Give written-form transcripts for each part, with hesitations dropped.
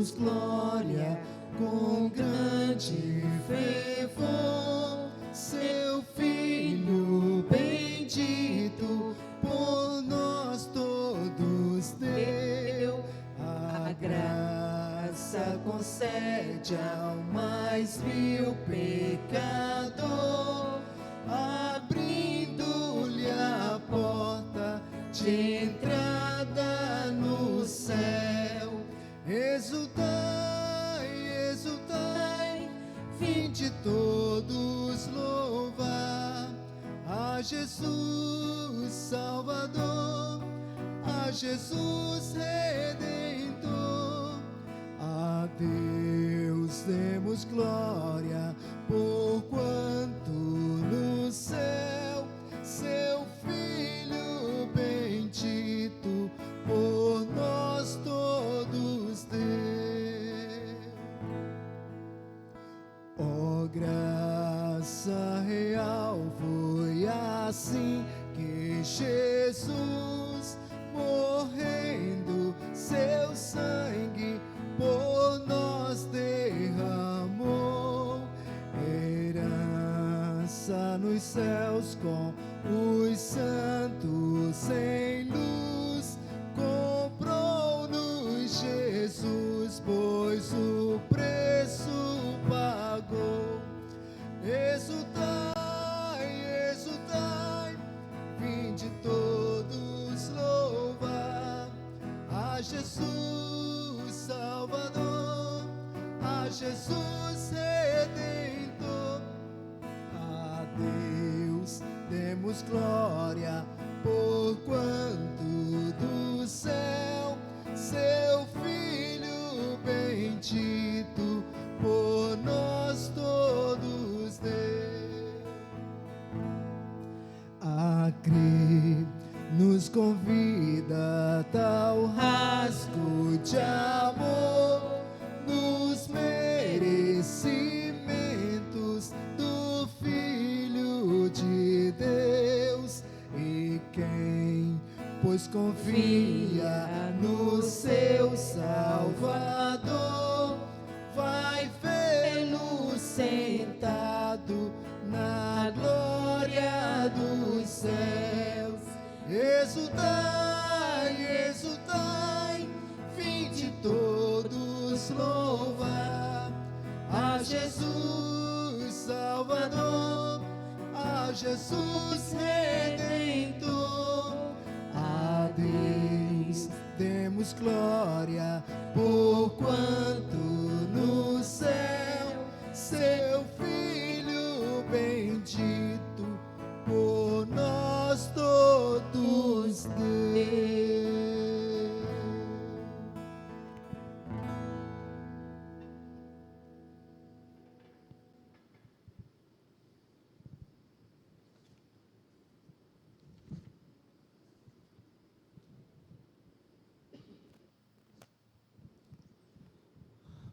demos glória com grande fervor. Seu Filho bendito por nós todos deu. A graça concede ao mais vil pecador, abrindo-lhe a porta de entrada no céu. Exultai, exultai, vinde todos louvar a Jesus Salvador, a Jesus Redentor. A Deus demos glória, porquanto no céu seu Filho bendito por nós todos deu. Ó graça real, foi assim que Jesus, morrendo, seu sangue por nós derramou. Herança nos céus com os santos em luz, comprou-nos Jesus, pois o preço pagou. Exultai, exultai, vinde todos louvar a Jesus Salvador, a Jesus Redentor. A Deus demos glória, porquanto do céu seu Filho bendito por nós todos deu. A crer nos convida tal rasgo de amor nos merecimentos do Filho de Deus. E quem, pois, confia no seu Salvador, vai vê-lo sentado na glória dos céus. Exultai, exultai, vinde todos louvar a Jesus Salvador, a Jesus Redentor. A Deus demos glória, porquanto no céu seu Filho bendito por nós todos deu.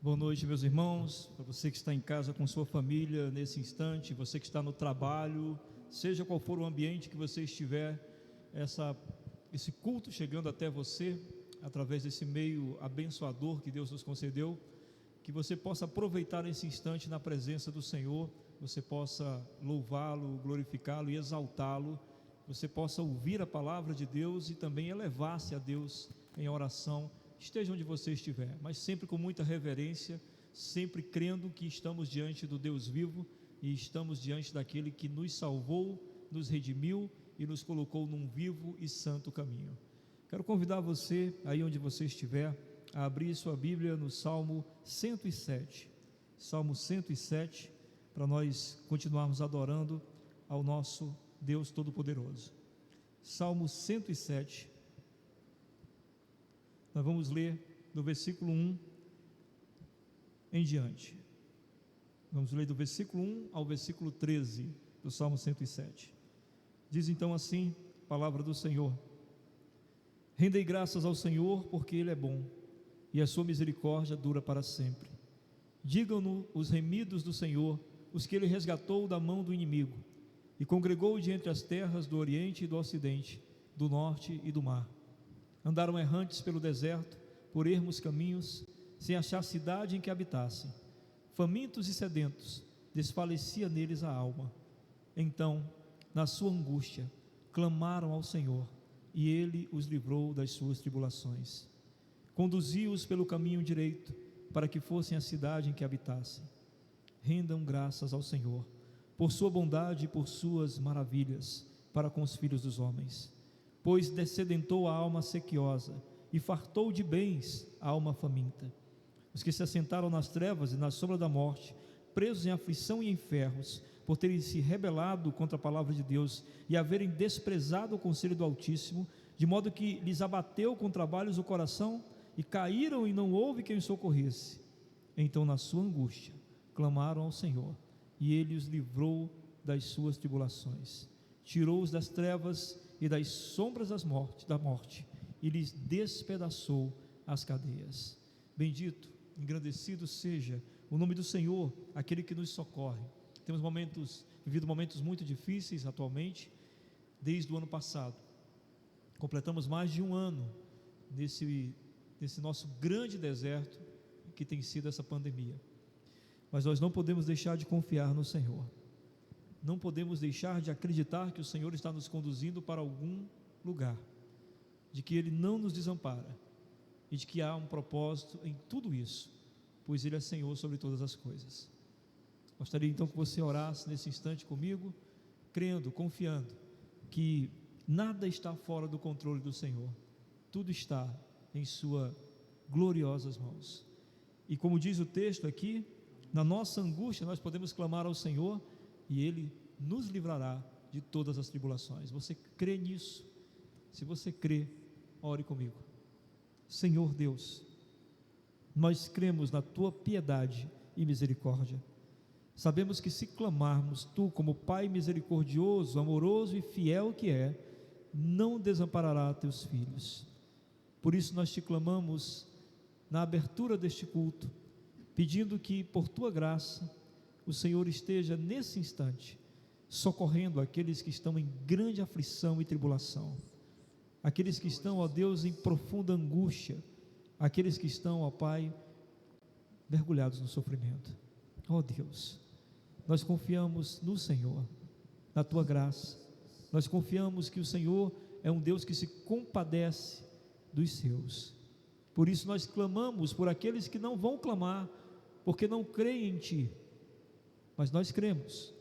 Boa noite, meus irmãos, para você que está em casa com sua família nesse instante, você que está no trabalho, seja qual for o ambiente que você estiver, esse culto chegando até você, através desse meio abençoador que Deus nos concedeu, que você possa aproveitar esse instante na presença do Senhor, você possa louvá-lo, glorificá-lo e exaltá-lo, você possa ouvir a palavra de Deus e também elevar-se a Deus em oração, esteja onde você estiver, mas sempre com muita reverência, sempre crendo que estamos diante do Deus vivo e estamos diante daquele que nos salvou, nos redimiu e nos colocou num vivo e santo caminho. Quero convidar você, aí onde você estiver, a abrir sua Bíblia no Salmo 107, Salmo 107, para nós continuarmos adorando ao nosso Deus Todo-Poderoso. Salmo 107, nós vamos ler do versículo 1 em diante. Vamos ler do versículo 1 ao versículo 13 do Salmo 107. Diz então assim a palavra do Senhor: Rendei graças ao Senhor, porque Ele é bom, e a sua misericórdia dura para sempre. Digam-no os remidos do Senhor, os que Ele resgatou da mão do inimigo, e congregou de entre as terras do Oriente e do Ocidente, do Norte e do Mar. Andaram errantes pelo deserto, por ermos caminhos, sem achar cidade em que habitassem. Famintos e sedentos, desfalecia neles a alma. Então, na sua angústia, clamaram ao Senhor, e Ele os livrou das suas tribulações. Conduziu-os pelo caminho direito, para que fossem à cidade em que habitassem. Rendam graças ao Senhor, por sua bondade e por suas maravilhas, para com os filhos dos homens. Pois descedentou a alma sequiosa, e fartou de bens a alma faminta. Os que se assentaram nas trevas e na sombra da morte, presos em aflição e em ferros, por terem se rebelado contra a palavra de Deus e haverem desprezado o conselho do Altíssimo, de modo que lhes abateu com trabalhos o coração, e caíram e não houve quem os socorresse. Então, na sua angústia, clamaram ao Senhor, e Ele os livrou das suas tribulações, tirou-os das trevas e das sombras da morte, e lhes despedaçou as cadeias. Bendito, engrandecido seja o nome do Senhor, aquele que nos socorre. Temos vivido momentos muito difíceis atualmente, desde o ano passado. Completamos mais de um ano nesse nosso grande deserto que tem sido essa pandemia. Mas nós não podemos deixar de confiar no Senhor. Não podemos deixar de acreditar que o Senhor está nos conduzindo para algum lugar, de que Ele não nos desampara e de que há um propósito em tudo isso, pois Ele é Senhor sobre todas as coisas. Gostaria então que você orasse nesse instante comigo, crendo, confiando que nada está fora do controle do Senhor, tudo está em Suas gloriosas mãos. E como diz o texto aqui, na nossa angústia nós podemos clamar ao Senhor e Ele nos livrará de todas as tribulações. Você crê nisso? Se você crê, ore comigo. Senhor Deus, nós cremos na Tua piedade e misericórdia. Sabemos que se clamarmos, Tu, como Pai misericordioso, amoroso e fiel que é, não desamparará Teus filhos. Por isso nós Te clamamos na abertura deste culto, pedindo que por Tua graça o Senhor esteja nesse instante socorrendo aqueles que estão em grande aflição e tribulação, aqueles que estão, ó Deus, em profunda angústia, aqueles que estão, ó Pai, mergulhados no sofrimento. Ó Deus, nós confiamos no Senhor, na Tua graça. Nós confiamos que o Senhor é um Deus que se compadece dos seus. Por isso nós clamamos por aqueles que não vão clamar, porque não creem em Ti, mas nós cremos.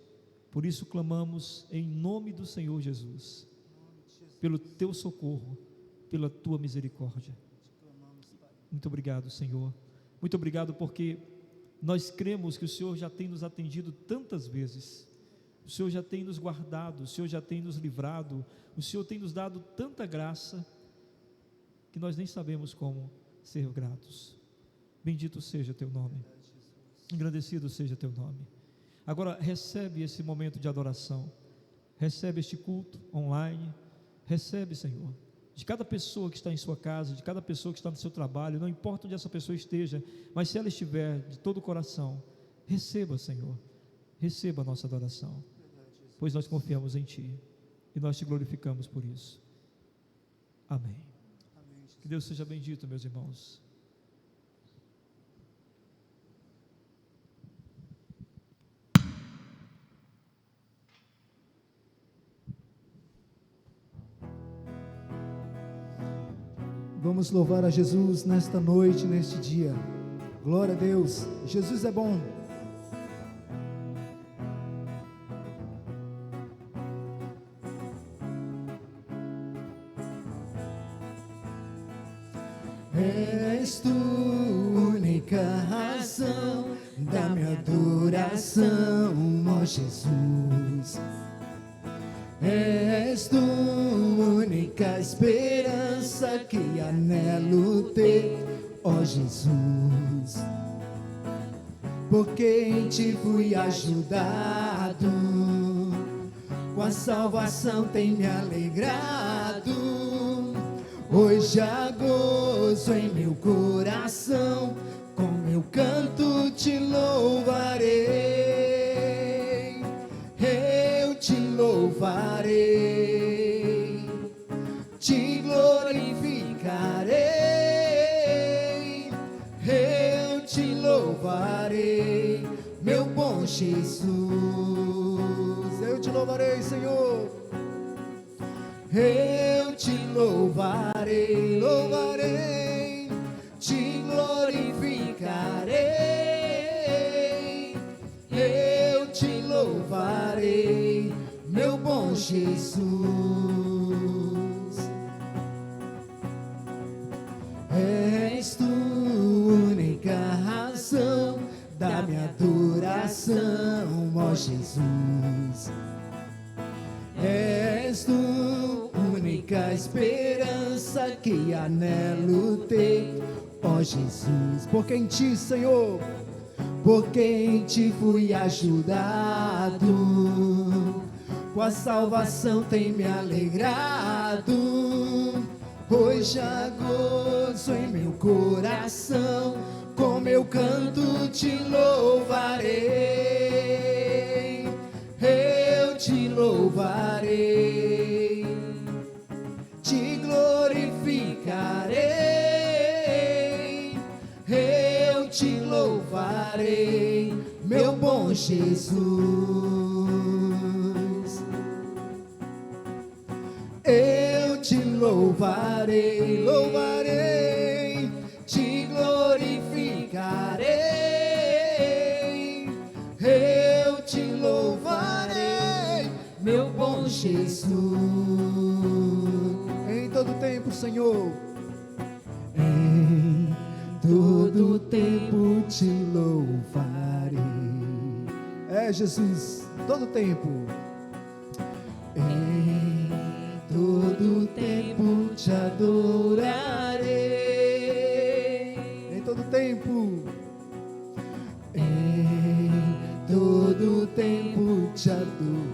Por isso clamamos em nome do Senhor Jesus, pelo Teu socorro, pela Tua misericórdia. Muito obrigado, Senhor. Muito obrigado, porque nós cremos que o Senhor já tem nos atendido tantas vezes, o Senhor já tem nos guardado, o Senhor já tem nos livrado, o Senhor tem nos dado tanta graça, que nós nem sabemos como ser gratos. Bendito seja Teu nome, engrandecido seja Teu nome. Agora recebe esse momento de adoração, recebe este culto online, recebe, Senhor, de cada pessoa que está em sua casa, de cada pessoa que está no seu trabalho, não importa onde essa pessoa esteja, mas se ela estiver de todo o coração, receba, Senhor, receba a nossa adoração, pois nós confiamos em Ti e nós Te glorificamos por isso. Amém. Que Deus seja bendito, meus irmãos. Vamos louvar a Jesus nesta noite, neste dia. Glória a Deus. Jesus é bom. És Tu única razão da minha adoração, ó Jesus. És Tu única esperança que anelo ter, ó Jesus. Porque em Ti fui ajudado, com a salvação tem me alegrado. Hoje há gozo em meu coração, com meu canto Te louvarei. Eu Te louvarei, Te glorificarei. louvarei, meu bom Jesus. Eu te louvarei, Senhor. Eu te louvarei, louvarei, te glorificarei. Eu te louvarei, meu bom Jesus. És tu única razão da minha adoração, ó Jesus. És tu única esperança que anelo ter, ó Jesus. Porque em ti, Senhor, porque em ti fui ajudado, com a salvação tem me alegrado. Hoje há gozo em meu coração, com meu canto te louvarei. Eu te louvarei, te glorificarei. Eu te louvarei, meu bom Jesus. Eu te louvarei, louvarei, te glorificarei. Eu te louvarei, meu bom Jesus. Em todo tempo, Senhor, em todo tempo te louvarei. É, Jesus, todo tempo. Em todo tempo te adorarei. Em todo tempo. Em todo tempo te adorarei.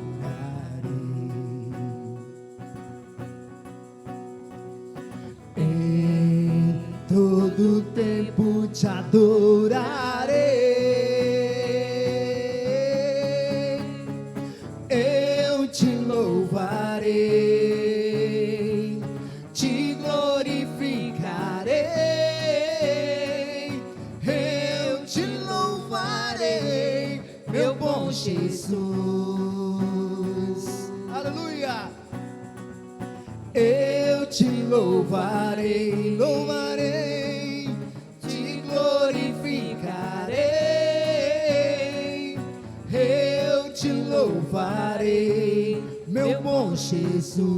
Em todo tempo te adorarei. Eu te louvarei, te glorificarei. Eu te louvarei, meu bom Jesus. Aleluia. Eu te louvarei, louvarei, te glorificarei. Eu te louvarei, meu bom Jesus.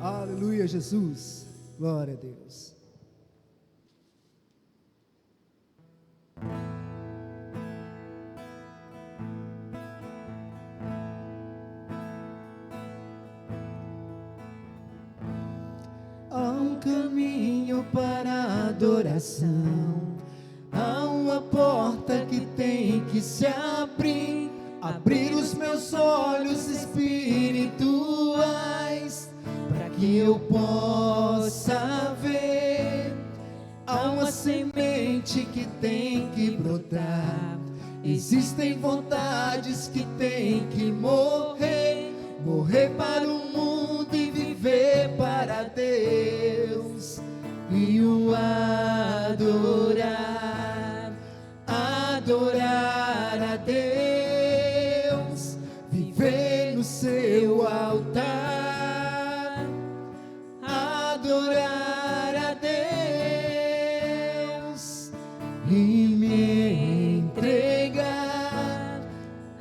Aleluia, Jesus. Glória a Deus. Há um caminho para a adoração, há uma porta que tem que se abrir. Abrir os meus olhos espirituais, para que eu possa ver. Há uma semente que tem que brotar. Existem vontades que tem que morrer. Morrer para o mundo e viver para Deus. E o adorar, adorar a Deus. Viver no seu altar, adorar a Deus. E me entregar,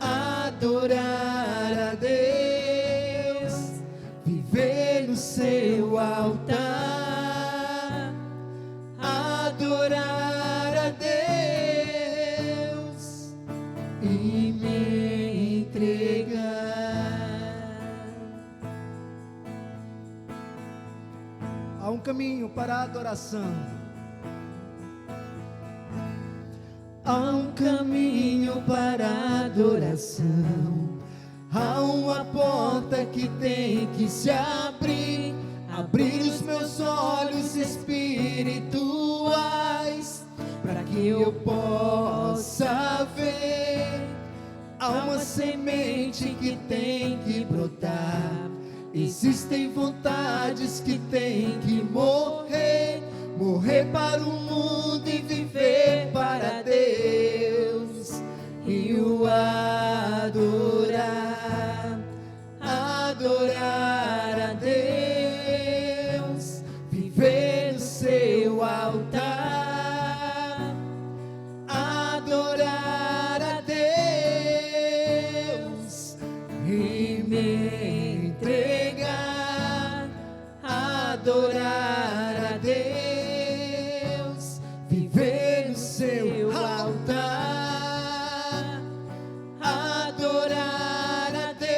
adorar a Deus. Viver no seu altar, adorar a Deus e me entregar. Há um caminho para a adoração. Há um caminho para a adoração. Há uma porta que tem que se abrir. Abrir os meus olhos espirituais, para que eu possa ver. Há uma semente que tem que brotar. Existem vontades que tem que morrer. morrer para o mundo e viver para Deus, e o adorar, adorar a Deus, viver no seu altar, adorar a Deus e me entregar, adorar a Deus, viver no seu altar, adorar a Deus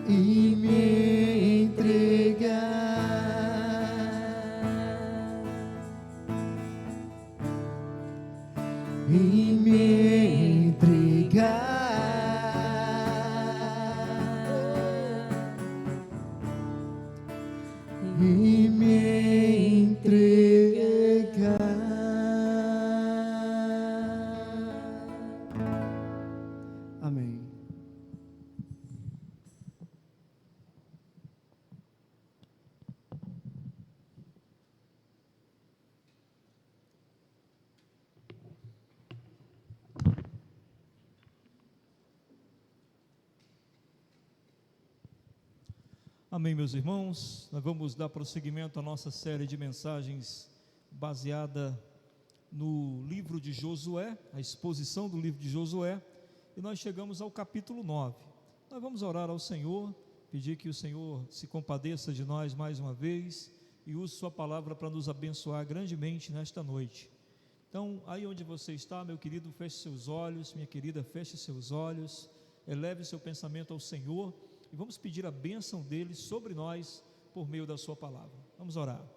e me entregar, e me entregar, e me entregar. Amém. Amém, meus irmãos. Nós vamos dar prosseguimento à nossa série de mensagens baseada no livro de Josué, a exposição do livro de Josué, e nós chegamos ao capítulo 9. Nós vamos orar ao Senhor, pedir que o Senhor se compadeça de nós mais uma vez e use sua palavra para nos abençoar grandemente nesta noite. Então, aí onde você está, meu querido, feche seus olhos, minha querida, feche seus olhos, eleve seu pensamento ao Senhor, e vamos pedir a bênção dele sobre nós por meio da sua palavra. Vamos orar.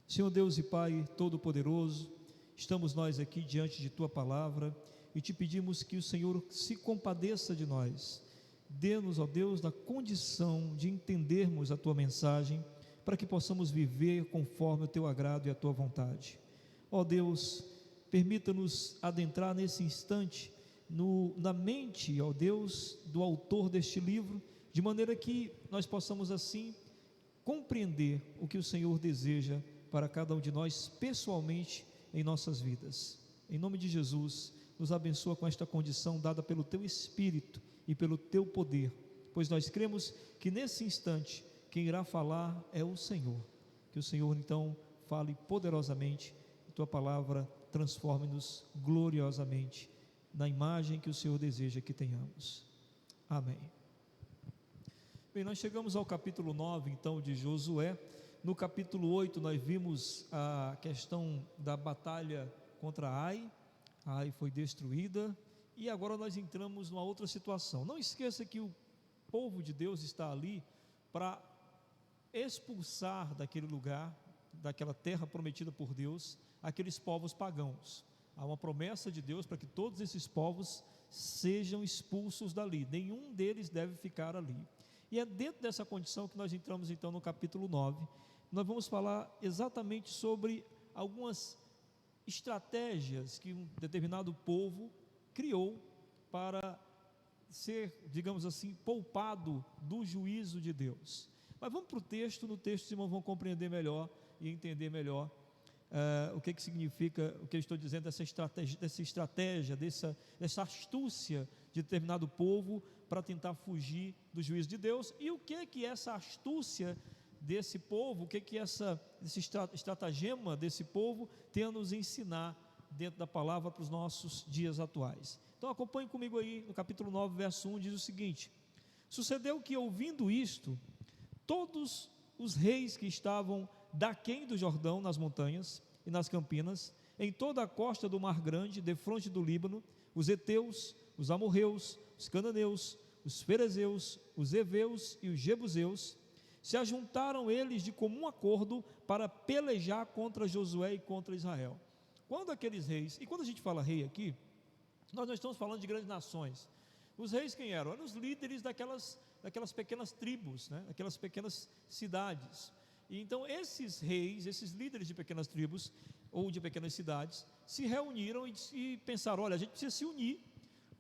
Senhor Deus e Pai Todo-Poderoso, estamos nós aqui diante de tua palavra e te pedimos que o Senhor se compadeça de nós. Dê-nos, ó Deus, da condição de entendermos a tua mensagem, para que possamos viver conforme o teu agrado e a tua vontade. Ó Deus, permita-nos adentrar nesse instante na mente, ó Deus, do autor deste livro, de maneira que nós possamos assim compreender o que o Senhor deseja para cada um de nós pessoalmente em nossas vidas. Em nome de Jesus, nos abençoa com esta condição dada pelo teu Espírito e pelo teu poder, pois nós cremos que nesse instante quem irá falar é o Senhor. Que o Senhor então fale poderosamente, e tua palavra transforme-nos gloriosamente na imagem que o Senhor deseja que tenhamos. Amém. Bem, nós chegamos ao capítulo 9 então de Josué. No capítulo 8 nós vimos a questão da batalha contra Ai. Ai foi destruída, e agora nós entramos numa outra situação. Não esqueça que o povo de Deus está ali para expulsar daquele lugar, daquela terra prometida por Deus, aqueles povos pagãos. Há uma promessa de Deus para que todos esses povos sejam expulsos dali, nenhum deles deve ficar ali. E é dentro dessa condição que nós entramos então no capítulo 9. Nós vamos falar exatamente sobre algumas estratégias que um determinado povo criou para ser, digamos assim, poupado do juízo de Deus. Mas vamos para o texto. No texto os irmãos vão compreender melhor e entender melhor o que significa o que eu estou dizendo, dessa estratégia, dessa astúcia de determinado povo para tentar fugir do juízo de Deus, e o que essa astúcia desse povo, o que esse estratagema desse povo tem a nos ensinar dentro da palavra para os nossos dias atuais. Então acompanhe comigo aí no capítulo 9, verso 1, diz o seguinte: sucedeu que, ouvindo isto, todos os reis que estavam daquém do Jordão, nas montanhas e nas campinas, em toda a costa do Mar Grande, defronte do Líbano, os heteus, os amorreus, os cananeus, os ferezeus, os heveus e os jebuseus, se ajuntaram eles de comum acordo para pelejar contra Josué e contra Israel. Quando aqueles reis, e quando a gente fala rei aqui, nós não estamos falando de grandes nações. Os reis quem eram? Eram os líderes daquelas pequenas tribos, né? Aquelas pequenas cidades. E então esses reis, esses líderes de pequenas tribos ou de pequenas cidades, se reuniram e pensaram: olha, a gente precisa se unir,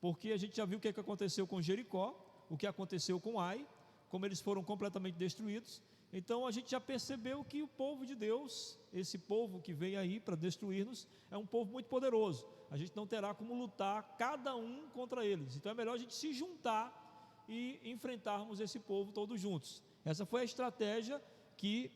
porque a gente já viu o que aconteceu com Jericó, o que aconteceu com Ai, como eles foram completamente destruídos, Então a gente já percebeu que o povo de Deus, esse povo que vem aí para destruir-nos, é um povo muito poderoso. A gente não terá como lutar cada um contra eles. Então é melhor a gente se juntar e enfrentarmos esse povo todos juntos. Essa foi a estratégia que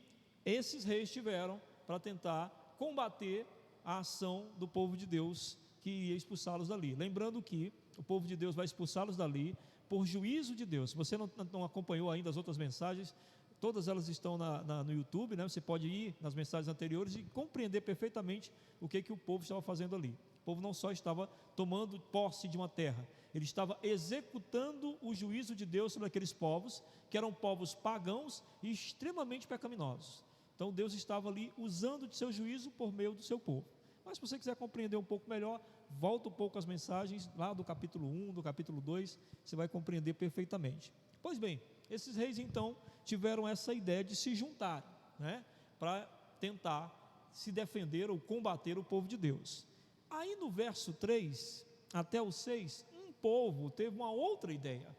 esses reis tiveram para tentar combater a ação do povo de Deus que ia expulsá-los dali. Lembrando que o povo de Deus vai expulsá-los dali por juízo de Deus. Se você não acompanhou ainda as outras mensagens, todas elas estão no YouTube, né? Você pode ir nas mensagens anteriores e compreender perfeitamente o que o povo estava fazendo ali. O povo não só estava tomando posse de uma terra, ele estava executando o juízo de Deus sobre aqueles povos, que eram povos pagãos e extremamente pecaminosos. Então Deus estava ali usando de seu juízo por meio do seu povo. Mas se você quiser compreender um pouco melhor, volta um pouco às mensagens lá do capítulo 1, do capítulo 2, você vai compreender perfeitamente. Pois bem, esses reis então tiveram essa ideia de se juntar, né, para tentar se defender ou combater o povo de Deus. Aí no verso 3 até o 6, um povo teve uma outra ideia.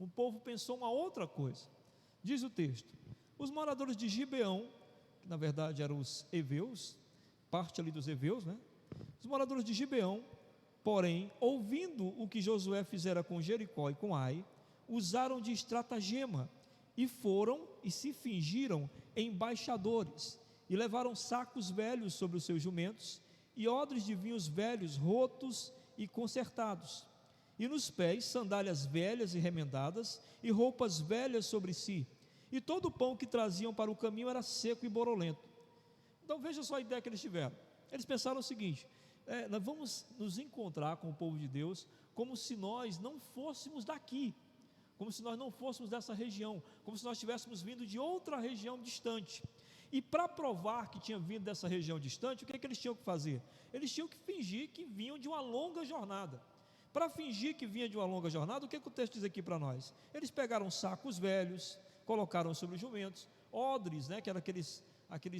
Um povo pensou uma outra coisa. Diz o texto: os moradores de Gibeão, que na verdade eram os heveus, parte ali dos heveus, né? Os moradores de Gibeão, porém, ouvindo o que Josué fizera com Jericó e com Ai, usaram de estratagema e foram e se fingiram embaixadores e levaram sacos velhos sobre os seus jumentos e odres de vinhos velhos rotos e consertados, e nos pés sandálias velhas e remendadas e roupas velhas sobre si, e todo o pão que traziam para o caminho era seco e borolento. Então veja só a ideia que eles tiveram. Eles pensaram o seguinte: nós vamos nos encontrar com o povo de Deus como se nós não fôssemos daqui, como se nós não fôssemos dessa região, como se nós tivéssemos vindo de outra região distante. E para provar que tinham vindo dessa região distante, o que é que eles tinham que fazer? Eles tinham que fingir que vinham de uma longa jornada. Para fingir que vinha de uma longa jornada, o que é que o texto diz aqui para nós? Eles pegaram sacos velhos, colocaram sobre os jumentos, odres, né, que eram aquela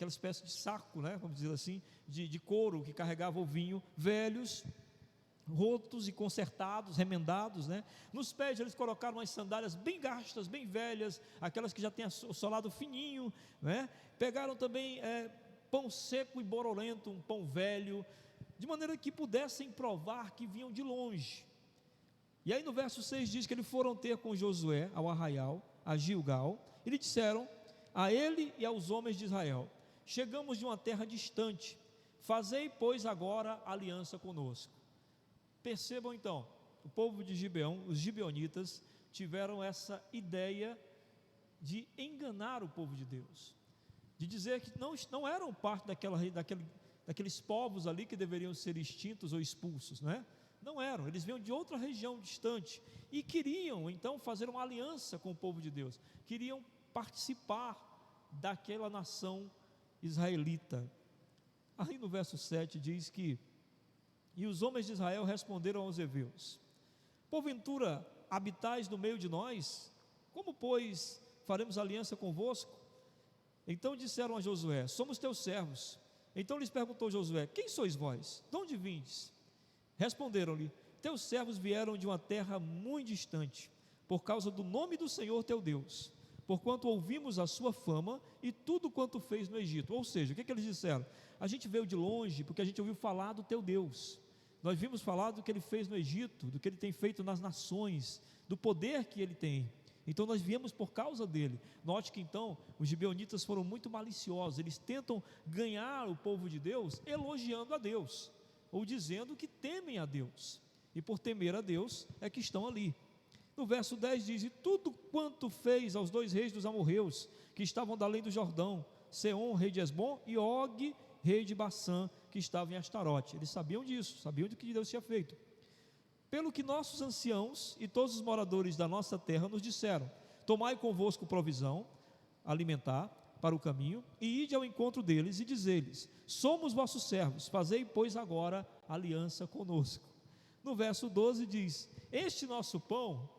espécie de saco, né, vamos dizer assim, de couro que carregava o vinho, velhos, rotos e consertados, remendados, né? Nos pés eles colocaram umas sandálias bem gastas, bem velhas, aquelas que já têm o solado fininho, né? Pegaram também pão seco e borolento, um pão velho, de maneira que pudessem provar que vinham de longe. E aí no verso 6 diz que eles foram ter com Josué ao arraial, a Gilgal, e lhe disseram a ele e aos homens de Israel: chegamos de uma terra distante, fazei pois agora aliança conosco. Percebam então, o povo de Gibeão, os gibeonitas, tiveram essa ideia de enganar o povo de Deus, de dizer que não eram parte daqueles povos ali que deveriam ser extintos ou expulsos, né? Não eram, eles vinham de outra região distante e queriam então fazer uma aliança com o povo de Deus, queriam participar daquela nação israelita. Aí no verso 7 diz que: e os homens de Israel responderam aos heveus: porventura habitais no meio de nós? Como pois faremos aliança convosco? Então disseram a Josué: somos teus servos. Então lhes perguntou Josué: quem sois vós? De onde vindes? Responderam-lhe: teus servos vieram de uma terra muito distante, por causa do nome do Senhor teu Deus, porquanto ouvimos a sua fama e tudo quanto fez no Egito. Ou seja, o que eles disseram? A gente veio de longe porque a gente ouviu falar do teu Deus. Nós vimos falar do que ele fez no Egito, do que ele tem feito nas nações, do poder que ele tem. Então nós viemos por causa dele. Note que então os gibeonitas foram muito maliciosos. Eles tentam ganhar o povo de Deus elogiando a Deus, ou dizendo que temem a Deus, e por temer a Deus é que estão ali. No verso 10 diz: e tudo quanto fez aos dois reis dos amorreus, que estavam da além do Jordão, Seom, rei de Esbom, e Og, rei de Bassã, que estava em Astarote. Eles sabiam disso, sabiam do que Deus tinha feito. Pelo que nossos anciãos e todos os moradores da nossa terra nos disseram: tomai convosco provisão alimentar para o caminho, e ide ao encontro deles e diz-lhes: somos vossos servos, fazei pois agora aliança conosco. No verso 12 diz: este nosso pão,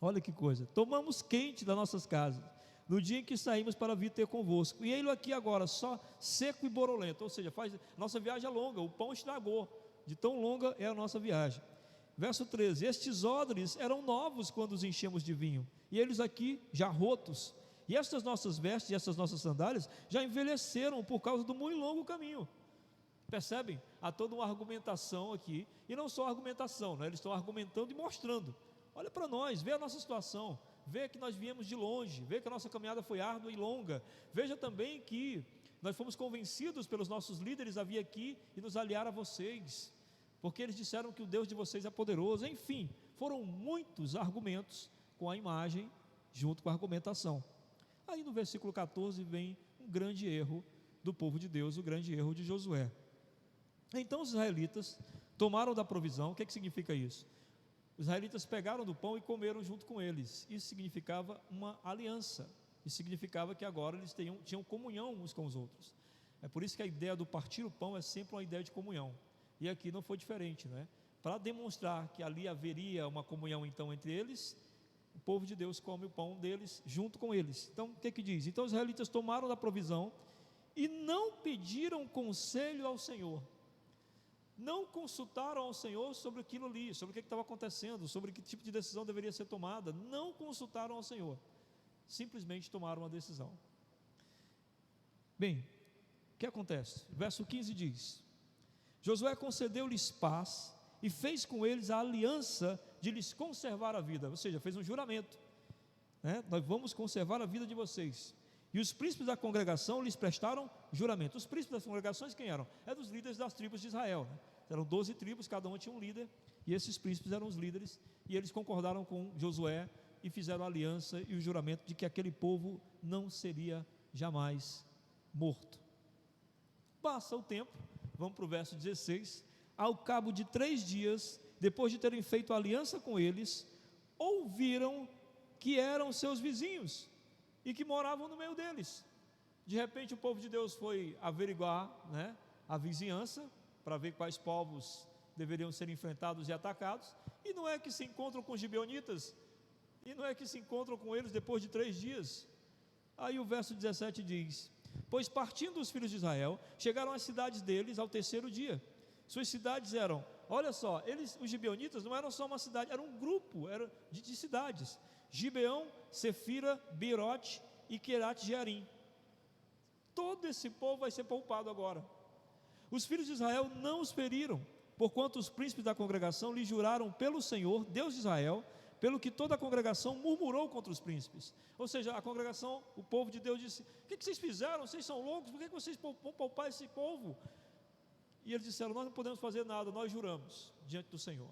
olha que coisa, tomamos quente das nossas casas, no dia em que saímos para vir ter convosco, e ele aqui agora só seco e borolento. Ou seja, nossa viagem é longa, o pão estragou, de tão longa é a nossa viagem. Verso 13: estes odres eram novos quando os enchemos de vinho, e eles aqui já rotos, e estas nossas vestes e estas nossas sandálias já envelheceram por causa do muito longo caminho. Percebem? Há toda uma argumentação aqui, e não só argumentação, né? Eles estão argumentando e mostrando. Olha para nós, vê a nossa situação, vê que nós viemos de longe, vê que a nossa caminhada foi árdua e longa. Veja também que nós fomos convencidos pelos nossos líderes a vir aqui e nos aliar a vocês, porque eles disseram que o Deus de vocês é poderoso. Enfim, foram muitos argumentos com a imagem junto com a argumentação. Aí no versículo 14 vem um grande erro do povo de Deus, o grande erro de Josué. Então os israelitas tomaram da provisão. O que significa isso? Os israelitas pegaram do pão e comeram junto com eles. Isso significava uma aliança. Isso significava que agora eles tinham comunhão uns com os outros. É por isso que a ideia do partir o pão é sempre uma ideia de comunhão. E aqui não foi diferente, né? Para demonstrar que ali haveria uma comunhão então entre eles, o povo de Deus come o pão deles junto com eles. Então o que diz? Então os israelitas tomaram da provisão e não pediram conselho ao Senhor. Não consultaram ao Senhor sobre aquilo ali, sobre o que estava acontecendo, sobre que tipo de decisão deveria ser tomada. Não consultaram ao Senhor, simplesmente tomaram uma decisão. Bem, o que acontece? Verso 15 diz: Josué concedeu-lhes paz e fez com eles a aliança de lhes conservar a vida, ou seja, fez um juramento, né? Nós vamos conservar a vida de vocês. E os príncipes da congregação lhes prestaram juramento. Os príncipes das congregações quem eram? Eram os líderes das tribos de Israel, né? Eram 12 tribos, cada uma tinha um líder, e esses príncipes eram os líderes, e eles concordaram com Josué e fizeram a aliança e o juramento de que aquele povo não seria jamais morto. Passa o tempo, vamos para o verso 16. Ao cabo de 3 dias, depois de terem feito a aliança com eles, ouviram que eram seus vizinhos e que moravam no meio deles. De repente o povo de Deus foi averiguar, né, a vizinhança, para ver quais povos deveriam ser enfrentados e atacados, e não é que se encontram com os gibeonitas, e não é que se encontram com eles depois de 3 dias. Aí o verso 17 diz: pois partindo os filhos de Israel, chegaram às cidades deles ao 3º dia. Suas cidades eram, olha só, os gibeonitas não eram só uma cidade, era um grupo de cidades: Gibeão, Sefira, Beerote e Querate Jearim. Todo esse povo vai ser poupado agora. Os filhos de Israel não os feriram, porquanto os príncipes da congregação lhe juraram pelo Senhor, Deus de Israel, pelo que toda a congregação murmurou contra os príncipes. Ou seja, a congregação, o povo de Deus disse: o que vocês fizeram? Vocês são loucos, por que vocês vão poupar esse povo? E eles disseram: nós não podemos fazer nada, nós juramos diante do Senhor.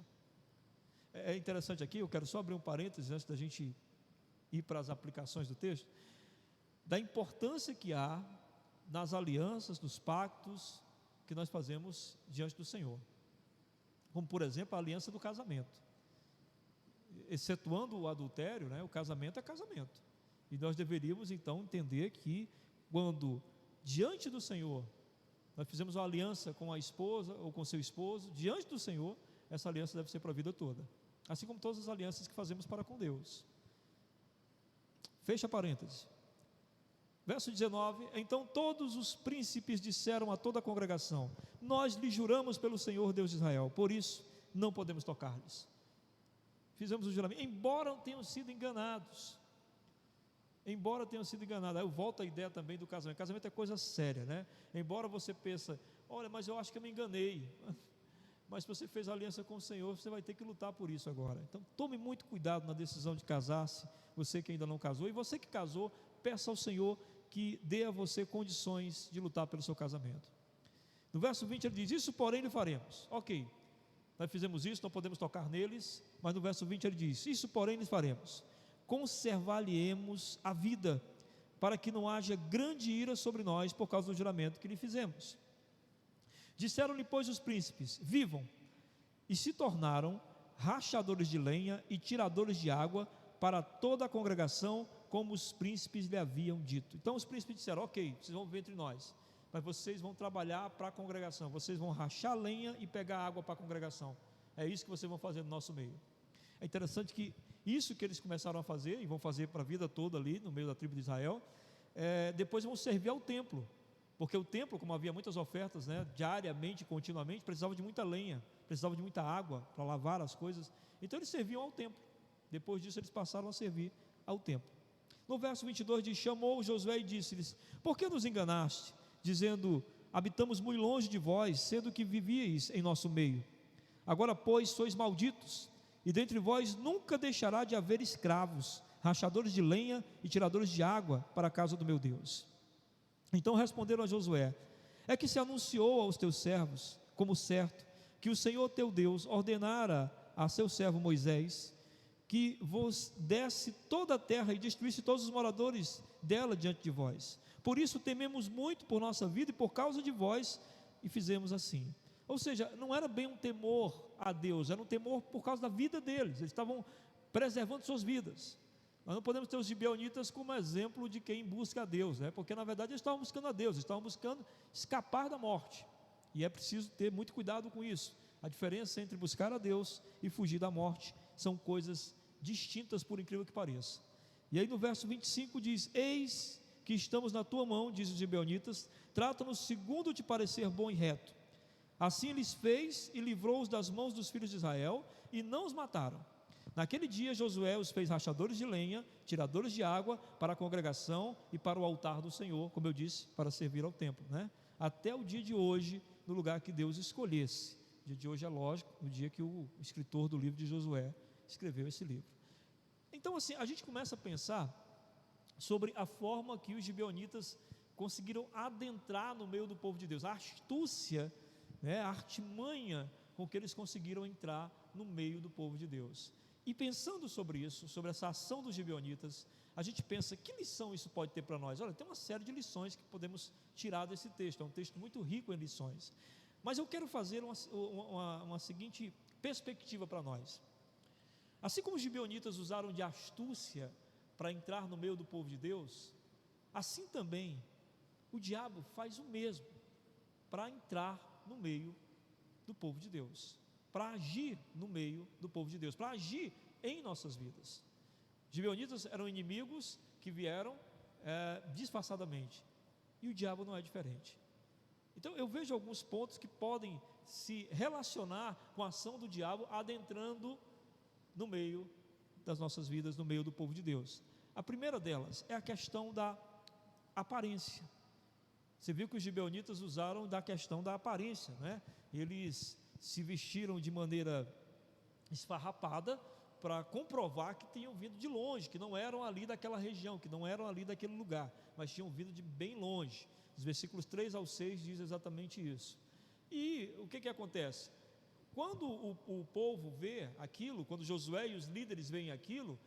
É interessante aqui, eu quero só abrir um parênteses antes da gente ir para as aplicações do texto, da importância que há nas alianças, nos pactos que nós fazemos diante do Senhor, como por exemplo a aliança do casamento. Excetuando o adultério, né, o casamento é casamento, e nós deveríamos então entender que quando diante do Senhor nós fizemos uma aliança com a esposa ou com seu esposo, diante do Senhor, essa aliança deve ser para a vida toda, assim como todas as alianças que fazemos para com Deus. Fecha parênteses. Verso 19: então todos os príncipes disseram a toda a congregação: nós lhe juramos pelo Senhor Deus de Israel, por isso não podemos tocar-lhes. Fizemos o juramento, embora tenham sido enganados. Aí eu volto à ideia também do casamento. Casamento é coisa séria, né? Embora você pense: olha, mas eu acho que eu me enganei. Mas se você fez aliança com o Senhor, você vai ter que lutar por isso agora. Então tome muito cuidado na decisão de casar-se, você que ainda não casou, e você que casou, peça ao Senhor que dê a você condições de lutar pelo seu casamento. No verso 20 ele diz: isso porém lhe faremos. Ok, nós fizemos isso, não podemos tocar neles. Mas no verso 20 ele diz: isso porém lhes faremos, conservar-lhe-emos a vida, para que não haja grande ira sobre nós por causa do juramento que lhe fizemos. Disseram-lhe pois os príncipes: vivam. E se tornaram rachadores de lenha e tiradores de água para toda a congregação, como os príncipes lhe haviam dito. Então os príncipes disseram: ok, vocês vão viver entre nós, mas vocês vão trabalhar para a congregação, vocês vão rachar lenha e pegar água para a congregação. É isso que vocês vão fazer no nosso meio. É interessante que isso que eles começaram a fazer, e vão fazer para a vida toda ali, no meio da tribo de Israel, depois vão servir ao templo, porque o templo, como havia muitas ofertas, né, diariamente, continuamente, precisava de muita lenha. precisavam de muita água para lavar as coisas, então eles serviam ao templo. Depois disso eles passaram a servir ao templo. No verso 22 diz: chamou Josué e disse-lhes: por que nos enganaste, dizendo: habitamos muito longe de vós, sendo que vivíeis em nosso meio? Agora, pois, sois malditos, e dentre vós nunca deixará de haver escravos, rachadores de lenha e tiradores de água para a casa do meu Deus. Então responderam a Josué: é que se anunciou aos teus servos, como certo, que o Senhor teu Deus ordenara a seu servo Moisés, que vos desse toda a terra e destruísse todos os moradores dela diante de vós. Por isso tememos muito por nossa vida e por causa de vós, e fizemos assim. Ou seja, não era bem um temor a Deus, era um temor por causa da vida deles. Eles estavam preservando suas vidas. Nós não podemos ter os gibeonitas como exemplo de quem busca a Deus, né? Porque na verdade eles estavam buscando a Deus, eles estavam buscando escapar da morte, e é preciso ter muito cuidado com isso. A diferença entre buscar a Deus e fugir da morte são coisas distintas, por incrível que pareça. E aí no verso 25 diz: eis que estamos na tua mão, diz os gibeonitas, trata-nos segundo te parecer bom e reto. Assim lhes fez e livrou-os das mãos dos filhos de Israel, e não os mataram. Naquele dia Josué os fez rachadores de lenha, tiradores de água para a congregação e para o altar do Senhor, como eu disse, para servir ao templo, né? Até o dia de hoje, no lugar que Deus escolhesse. O dia de hoje é lógico, o dia que o escritor do livro de Josué escreveu esse livro. Então assim, a gente começa a pensar sobre a forma que os gibeonitas conseguiram adentrar no meio do povo de Deus, a astúcia, né, a artimanha com que eles conseguiram entrar no meio do povo de Deus. E pensando sobre isso, sobre essa ação dos gibeonitas, a gente pensa: que lição isso pode ter para nós? Olha, tem uma série de lições que podemos tirar desse texto, é um texto muito rico em lições, mas eu quero fazer uma seguinte perspectiva para nós. Assim como os gibeonitas usaram de astúcia para entrar no meio do povo de Deus, assim também o diabo faz o mesmo para entrar no meio do povo de Deus, para agir no meio do povo de Deus, para agir em nossas vidas. Os gibeonitas eram inimigos que vieram disfarçadamente, e o diabo não é diferente. Então eu vejo alguns pontos que podem se relacionar com a ação do diabo adentrando no meio das nossas vidas, no meio do povo de Deus. A primeira delas é a questão da aparência. Você viu que os gibeonitas usaram da questão da aparência, né? Eles se vestiram de maneira esfarrapada para comprovar que tinham vindo de longe, que não eram ali daquela região, que não eram ali daquele lugar, mas tinham vindo de bem longe. Os versículos 3 ao 6 diz exatamente isso. E o que acontece? Quando o povo vê aquilo, quando Josué e os líderes veem aquilo,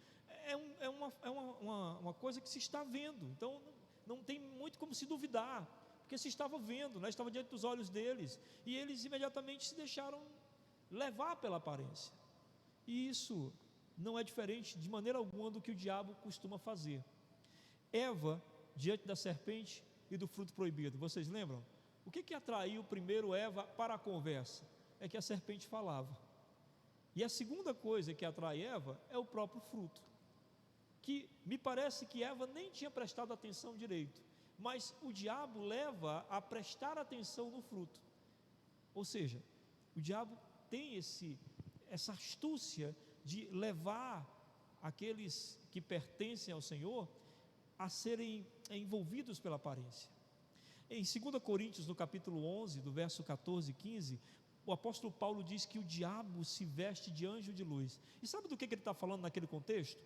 é uma coisa que se está vendo. Então não tem muito como se duvidar, porque se estava vendo, né? Estava diante dos olhos deles, e eles imediatamente se deixaram levar pela aparência. E isso não é diferente de maneira alguma do que o diabo costuma fazer. Eva, diante da serpente e do fruto proibido, vocês lembram? O que atraiu primeiro Eva para a conversa? É que a serpente falava. E a segunda coisa que atrai Eva é o próprio fruto, que me parece que Eva nem tinha prestado atenção direito, mas o diabo leva a prestar atenção no fruto. Ou seja, o diabo tem essa astúcia de levar aqueles que pertencem ao Senhor a serem envolvidos pela aparência. Em 2 Coríntios, no capítulo 11, do verso 14 e 15, o apóstolo Paulo diz que o diabo se veste de anjo de luz. E sabe do que ele está falando naquele contexto?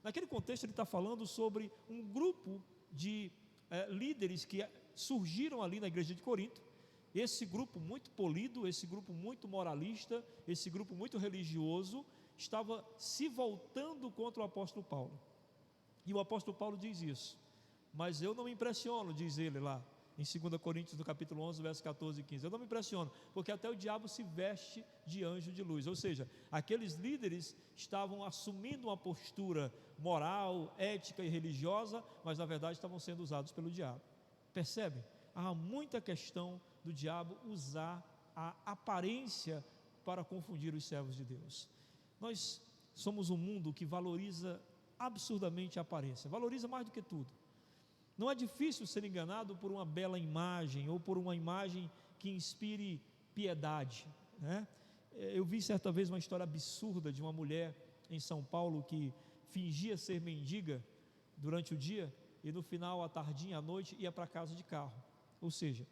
Naquele contexto ele está falando sobre um grupo de líderes que surgiram ali na igreja de Corinto. Esse grupo muito polido, esse grupo muito moralista, esse grupo muito religioso, estava se voltando contra o apóstolo Paulo. E o apóstolo Paulo diz isso: mas eu não me impressiono, diz ele lá em 2 Coríntios, no capítulo 11, versos 14 e 15, eu não me impressiono, porque até o diabo se veste de anjo de luz. Ou seja, aqueles líderes estavam assumindo uma postura moral, ética e religiosa, mas na verdade estavam sendo usados pelo diabo. Percebe? Há muita questão do diabo usar a aparência para confundir os servos de Deus. Nós somos um mundo que valoriza absurdamente a aparência, valoriza mais do que tudo. Não é difícil ser enganado por uma bela imagem ou por uma imagem que inspire piedade, né? Eu vi certa vez uma história absurda de uma mulher em São Paulo que fingia ser mendiga durante o dia e no final, à tardinha, à noite, ia para casa de carro. Ou seja,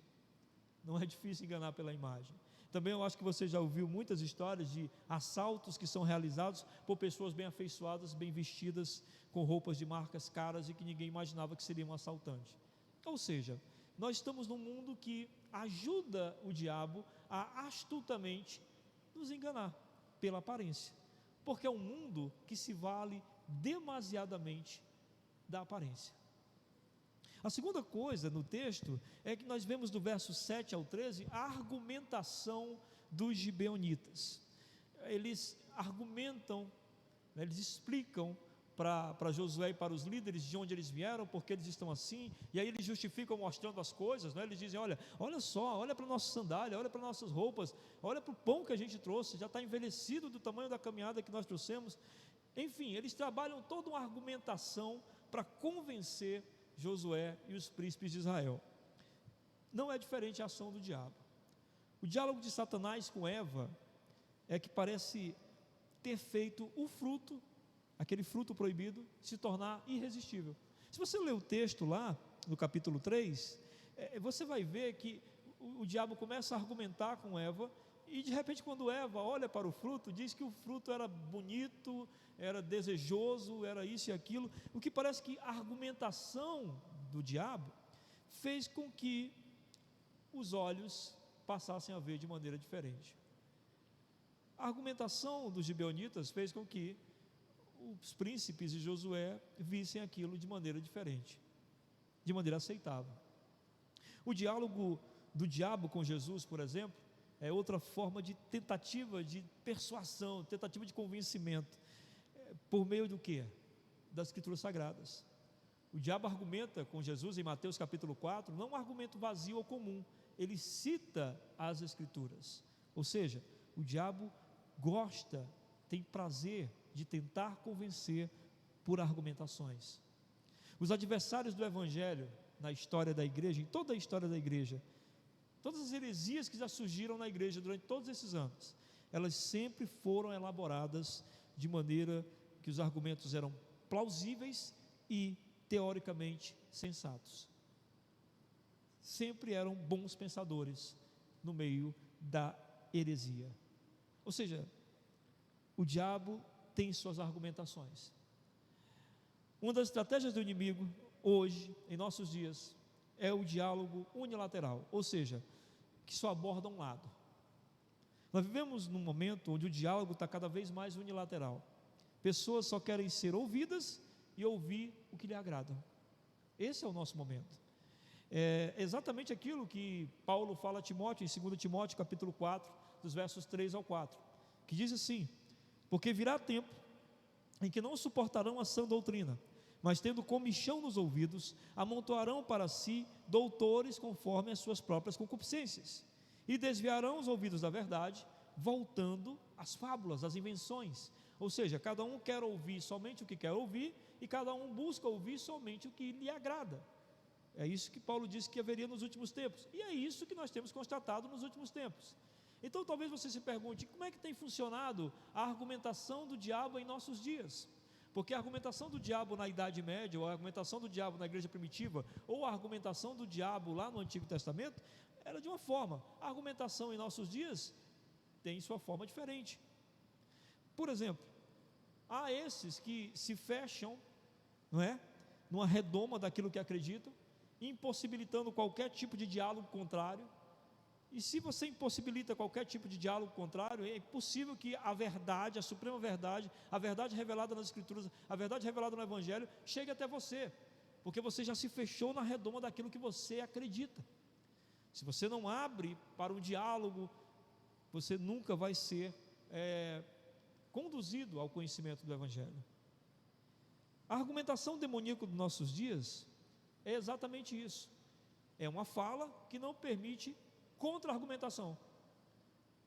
não é difícil enganar pela imagem. Também eu acho que você já ouviu muitas histórias de assaltos que são realizados por pessoas bem afeiçoadas, bem vestidas, com roupas de marcas caras e que ninguém imaginava que seria um assaltante. Ou seja, nós estamos num mundo que ajuda o diabo a astutamente nos enganar pela aparência, porque é um mundo que se vale demasiadamente da aparência. A segunda coisa no texto é que nós vemos do verso 7 ao 13 a argumentação dos gibeonitas. Eles argumentam, eles explicam para Josué e para os líderes de onde eles vieram, porque eles estão assim, e aí eles justificam mostrando as coisas, eles dizem, olha só, olha para a nossa sandália, olha para nossas roupas, olha para o pão que a gente trouxe, já está envelhecido do tamanho da caminhada que nós trouxemos. Enfim, eles trabalham toda uma argumentação para convencer Josué e os príncipes de Israel. Não é diferente a ação do diabo. O diálogo de Satanás com Eva é que parece ter feito o fruto, aquele fruto proibido, se tornar irresistível. Se você ler o texto lá, no capítulo 3, você vai ver que o diabo começa a argumentar com Eva, e de repente quando Eva olha para o fruto, diz que o fruto era bonito, era desejoso, era isso e aquilo, o que parece que a argumentação do diabo fez com que os olhos passassem a ver de maneira diferente. A argumentação dos gibeonitas fez com que os príncipes de Josué vissem aquilo de maneira diferente, de maneira aceitável. O diálogo do diabo com Jesus, por exemplo, é outra forma de tentativa de persuasão, tentativa de convencimento, por meio do quê? Das Escrituras Sagradas. O diabo argumenta com Jesus em Mateus capítulo 4, não um argumento vazio ou comum, ele cita as Escrituras, ou seja, o diabo gosta, tem prazer de tentar convencer por argumentações. Os adversários do Evangelho na história da igreja, em toda a história da igreja, todas as heresias que já surgiram na igreja durante todos esses anos, elas sempre foram elaboradas de maneira que os argumentos eram plausíveis e teoricamente sensatos. Sempre eram bons pensadores no meio da heresia. Ou seja, o diabo tem suas argumentações. Uma das estratégias do inimigo hoje, em nossos dias, é o diálogo unilateral, ou seja, que só aborda um lado. Nós vivemos num momento onde o diálogo está cada vez mais unilateral. Pessoas só querem ser ouvidas e ouvir o que lhe agrada. Esse é o nosso momento. É exatamente aquilo que Paulo fala a Timóteo, em 2 Timóteo capítulo 4, dos versos 3 ao 4, que diz assim: porque virá tempo em que não suportarão a sã doutrina, mas tendo comichão nos ouvidos, amontoarão para si doutores conforme as suas próprias concupiscências, e desviarão os ouvidos da verdade, voltando às fábulas, às invenções. Ou seja, cada um quer ouvir somente o que quer ouvir, e cada um busca ouvir somente o que lhe agrada. É isso que Paulo disse que haveria nos últimos tempos, e é isso que nós temos constatado nos últimos tempos. Então talvez você se pergunte, como é que tem funcionado a argumentação do diabo em nossos dias? Porque a argumentação do diabo na Idade Média, ou a argumentação do diabo na igreja primitiva, ou a argumentação do diabo lá no Antigo Testamento, era de uma forma. A argumentação em nossos dias tem sua forma diferente. Por exemplo, há esses que se fecham, não é? Numa redoma daquilo que acreditam, impossibilitando qualquer tipo de diálogo contrário. E se você impossibilita qualquer tipo de diálogo contrário, é impossível que a verdade, a suprema verdade, a verdade revelada nas Escrituras, a verdade revelada no Evangelho, chegue até você, porque você já se fechou na redoma daquilo que você acredita. Se você não abre para o diálogo, você nunca vai ser conduzido ao conhecimento do Evangelho. A argumentação demoníaca dos nossos dias é exatamente isso. É uma fala que não permite contra-argumentação.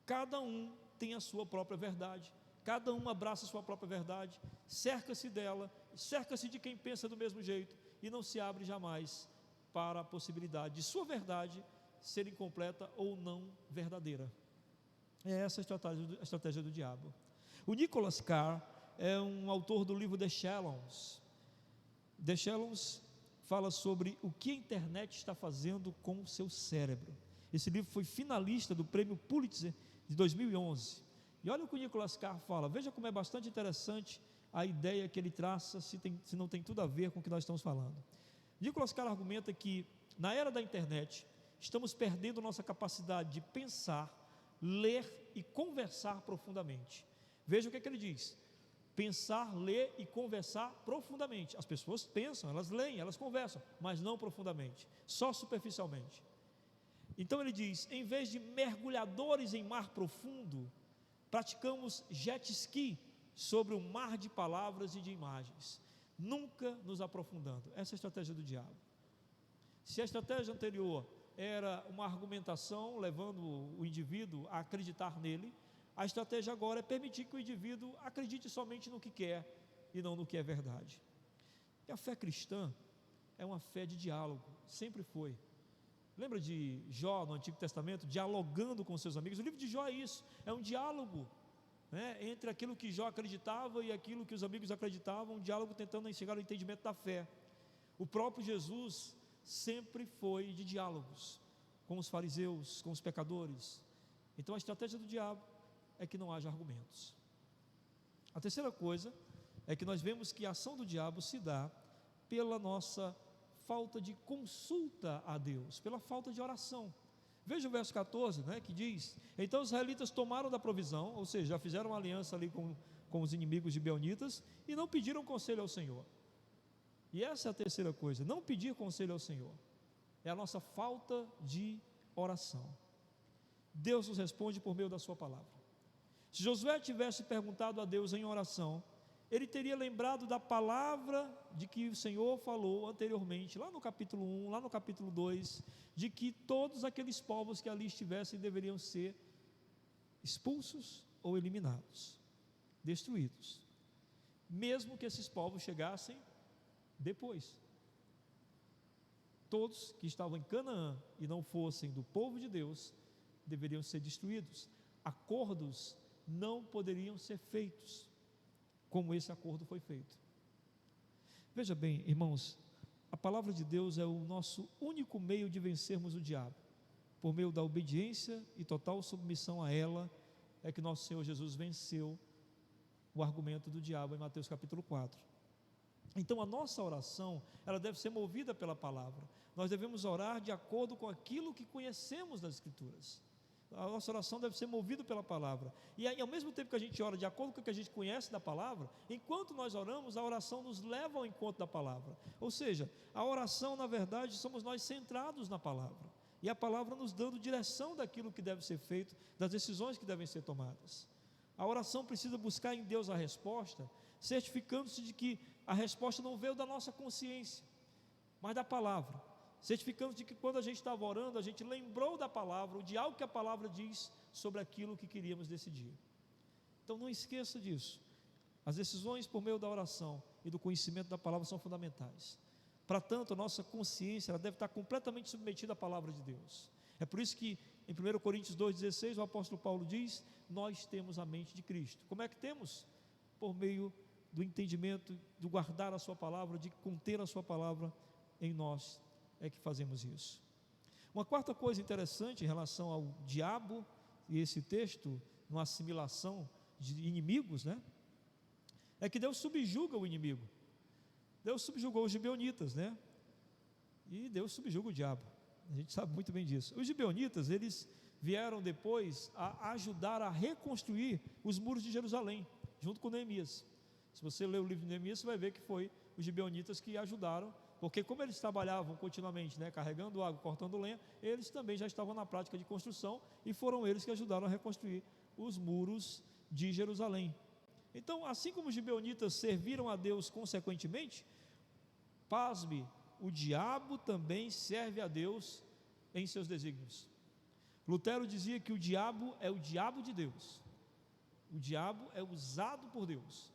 Cada um tem a sua própria verdade, cada um abraça a sua própria verdade, cerca-se dela, cerca-se de quem pensa do mesmo jeito, e não se abre jamais para a possibilidade de sua verdade ser incompleta ou não verdadeira. É essa a estratégia do diabo. O Nicholas Carr é um autor do livro The Shallows. The Shallows fala sobre o que a internet está fazendo com o seu cérebro. Esse livro foi finalista do prêmio Pulitzer de 2011. E olha o que o Nicholas Carr fala, veja como é bastante interessante a ideia que ele traça, se não tem tudo a ver com o que nós estamos falando. Nicholas Carr argumenta que na era da internet estamos perdendo nossa capacidade de pensar, ler e conversar profundamente. Veja o que ele diz: pensar, ler e conversar profundamente. As pessoas pensam, elas leem, elas conversam, mas não profundamente, só superficialmente. Então ele diz: em vez de mergulhadores em mar profundo, praticamos jet ski sobre um mar de palavras e de imagens, nunca nos aprofundando. Essa é a estratégia do diabo. Se a estratégia anterior era uma argumentação levando o indivíduo a acreditar nele, a estratégia agora é permitir que o indivíduo acredite somente no que quer e não no que é verdade. E a fé cristã é uma fé de diálogo, sempre foi. Lembra de Jó no Antigo Testamento, dialogando com seus amigos? O livro de Jó é isso, é um diálogo, né, entre aquilo que Jó acreditava e aquilo que os amigos acreditavam, um diálogo tentando chegar ao entendimento da fé. O próprio Jesus sempre foi de diálogos com os fariseus, com os pecadores. Então a estratégia do diabo é que não haja argumentos. A terceira coisa é que nós vemos que a ação do diabo se dá pela nossa falta de consulta a Deus, pela falta de oração. Veja o verso 14, né, que diz: então os israelitas tomaram da provisão, ou seja, já fizeram uma aliança ali com os inimigos gibeonitas e não pediram conselho ao Senhor. E essa é a terceira coisa, não pedir conselho ao Senhor, é a nossa falta de oração. Deus nos responde por meio da sua palavra. Se Josué tivesse perguntado a Deus em oração, ele teria lembrado da palavra de que o Senhor falou anteriormente, lá no capítulo 1, lá no capítulo 2, de que todos aqueles povos que ali estivessem deveriam ser expulsos ou eliminados, destruídos, mesmo que esses povos chegassem depois. Todos que estavam em Canaã e não fossem do povo de Deus deveriam ser destruídos. Acordos não poderiam ser feitos como esse acordo foi feito. Veja bem, irmãos, a palavra de Deus é o nosso único meio de vencermos o diabo. Por meio da obediência e total submissão a ela, é que nosso Senhor Jesus venceu o argumento do diabo em Mateus capítulo 4. Então a nossa oração, ela deve ser movida pela palavra. Nós devemos orar de acordo com aquilo que conhecemos das Escrituras. A nossa oração deve ser movida pela palavra. E aí, ao mesmo tempo que a gente ora de acordo com o que a gente conhece da palavra, enquanto nós oramos, a oração nos leva ao encontro da palavra. Ou seja, a oração, na verdade, somos nós centrados na palavra. E a palavra nos dando direção daquilo que deve ser feito, das decisões que devem ser tomadas. A oração precisa buscar em Deus a resposta, certificando-se de que a resposta não veio da nossa consciência, mas da palavra. Certificando de que quando a gente estava orando, a gente lembrou da palavra, de algo que a palavra diz sobre aquilo que queríamos decidir. Então não esqueça disso. As decisões por meio da oração e do conhecimento da palavra são fundamentais. Para tanto, a nossa consciência ela deve estar completamente submetida à palavra de Deus. É por isso que em 1 Coríntios 2,16 o apóstolo Paulo diz: nós temos a mente de Cristo. Como é que temos? Por meio do entendimento, do guardar a sua palavra, de conter a sua palavra em nós, é que fazemos isso. Uma quarta coisa interessante em relação ao diabo, e esse texto, uma assimilação de inimigos, né? É que Deus subjuga o inimigo. Deus subjugou os gibeonitas, né? E Deus subjuga o diabo. A gente sabe muito bem disso. Os gibeonitas, eles vieram depois a ajudar a reconstruir os muros de Jerusalém, junto com Neemias. Se você ler o livro de Neemias, você vai ver que foi os gibeonitas que ajudaram, porque como eles trabalhavam continuamente, né, carregando água, cortando lenha, eles também já estavam na prática de construção, e foram eles que ajudaram a reconstruir os muros de Jerusalém. Então, assim como os gibeonitas serviram a Deus consequentemente, pasme, o diabo também serve a Deus em seus desígnios. Lutero dizia que o diabo é o diabo de Deus. O diabo é usado por Deus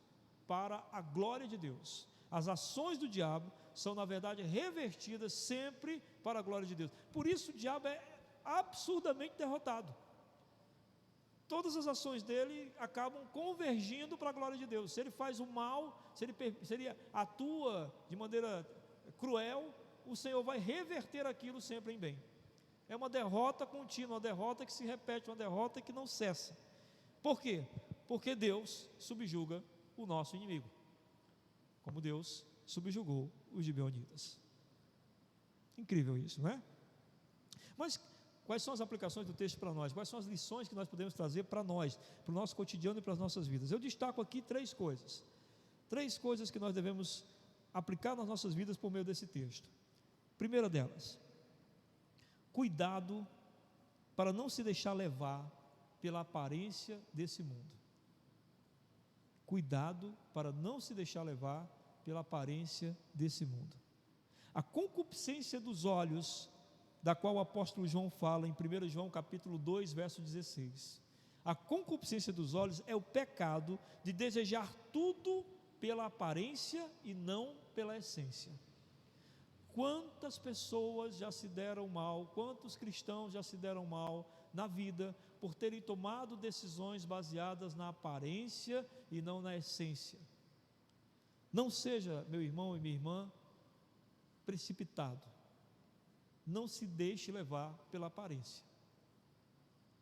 para a glória de Deus. As ações do diabo são, na verdade, revertidas sempre para a glória de Deus. Por isso o diabo é absurdamente derrotado. todas as ações dele acabam convergindo para a glória de Deus. Se ele faz o mal, se ele atua de maneira cruel, o Senhor vai reverter aquilo sempre em bem. É uma derrota contínua, uma derrota que se repete, uma derrota que não cessa. Por quê? Porque Deus subjuga o nosso inimigo, como Deus subjugou os gibeonitas. Incrível isso, não é? Mas quais são as aplicações do texto para nós? Quais são as lições que nós podemos trazer para nós, para o nosso cotidiano e para as nossas vidas? Eu destaco aqui três coisas que nós devemos aplicar nas nossas vidas por meio desse texto. Primeira delas, cuidado para não se deixar levar pela aparência desse mundo. Cuidado para não se deixar levar pela aparência desse mundo. A concupiscência dos olhos, da qual o apóstolo João fala em 1 João capítulo 2, verso 16. A concupiscência dos olhos é o pecado de desejar tudo pela aparência e não pela essência. Quantas pessoas já se deram mal, quantos cristãos já se deram mal na vida por terem tomado decisões baseadas na aparência e não na essência. Não seja, meu irmão e minha irmã, precipitado. Não se deixe levar pela aparência.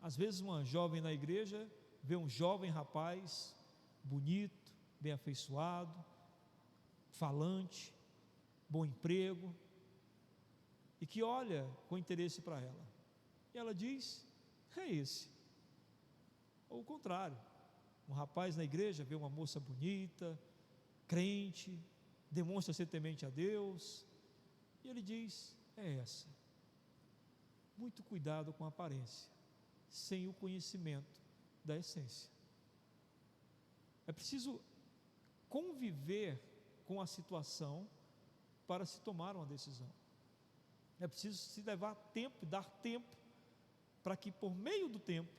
Às vezes uma jovem na igreja vê um jovem rapaz bonito, bem afeiçoado, falante, bom emprego, e que olha com interesse para ela, e ela diz: é esse. Ou o contrário, um rapaz na igreja vê uma moça bonita, crente, demonstra ser temente a Deus, e ele diz: é essa. Muito cuidado com a aparência, sem o conhecimento da essência. É preciso conviver com a situação para se tomar uma decisão. É preciso se levar tempo, dar tempo, para que por meio do tempo